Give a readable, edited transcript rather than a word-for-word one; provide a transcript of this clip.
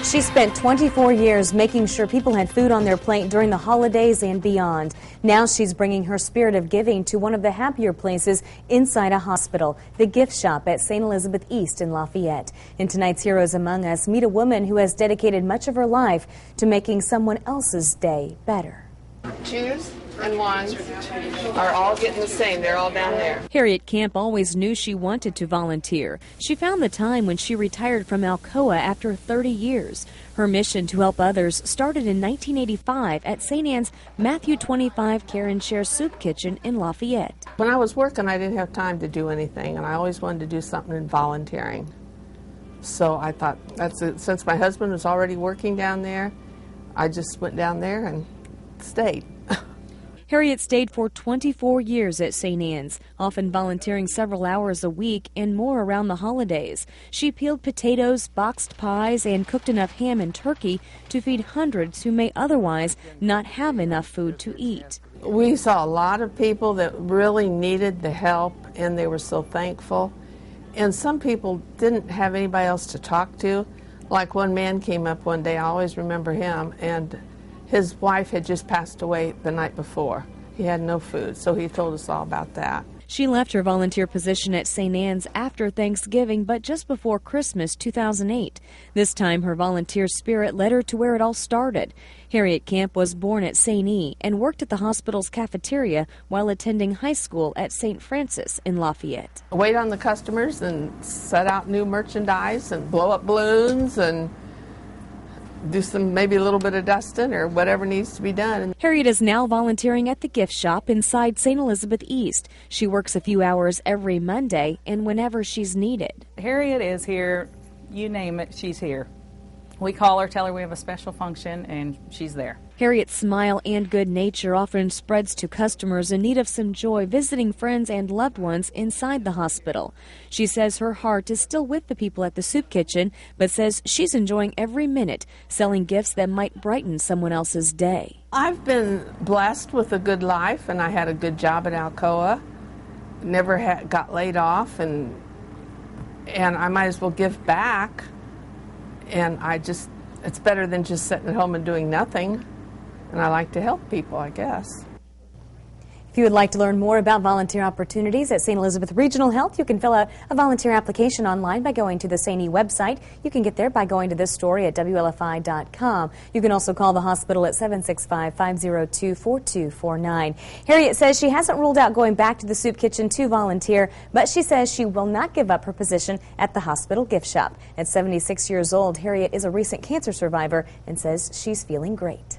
She spent 24 years making sure people had food on their plate during the holidays and beyond. Now she's bringing her spirit of giving to one of the happier places inside a hospital, the gift shop at St. Elizabeth East in Lafayette. In tonight's Heroes Among Us, meet a woman who has dedicated much of her life to making someone else's day better. Twos and ones are all getting the same. They're all down there. Harriet Camp always knew she wanted to volunteer. She found the time when she retired from Alcoa after 30 years. Her mission to help others started in 1985 at St. Anne's Matthew 25 Care and Share Soup Kitchen in Lafayette. When I was working, I didn't have time to do anything, and I always wanted to do something in volunteering. So I thought, that's it. Since my husband was already working down there, I just went down there and stayed. Harriet stayed for 24 years at St. Anne's, often volunteering several hours a week and more around the holidays. She peeled potatoes, boxed pies, and cooked enough ham and turkey to feed hundreds who may otherwise not have enough food to eat. We saw a lot of people that really needed the help, and they were so thankful. And some people didn't have anybody else to talk to. Like one man came up one day, I always remember him, and his wife had just passed away the night before. He had no food, so he told us all about that. She left her volunteer position at St. Anne's after Thanksgiving, but just before Christmas 2008. This time, her volunteer spirit led her to where it all started. Harriet Camp was born at St. E. and worked at the hospital's cafeteria while attending high school at St. Francis in Lafayette. Wait on the customers and set out new merchandise and blow up balloons and do some, maybe a little bit of dusting or whatever needs to be done. Harriet is now volunteering at the gift shop inside St. Elizabeth East. She works a few hours every Monday and whenever she's needed. Harriet is here, you name it, she's here. We call her, tell her we have a special function, and she's there. Harriet's smile and good nature often spreads to customers in need of some joy visiting friends and loved ones inside the hospital. She says her heart is still with the people at the soup kitchen, but says she's enjoying every minute, selling gifts that might brighten someone else's day. I've been blessed with a good life, and I had a good job at Alcoa. Never got laid off, and I might as well give back. And it's better than just sitting at home and doing nothing. And I like to help people, I guess. If you would like to learn more about volunteer opportunities at St. Elizabeth Regional Health, you can fill out a volunteer application online by going to the St. E website. You can get there by going to this story at WLFI.com. You can also call the hospital at 765-502-4249. Harriet says she hasn't ruled out going back to the soup kitchen to volunteer, but she says she will not give up her position at the hospital gift shop. At 76 years old, Harriet is a recent cancer survivor and says she's feeling great.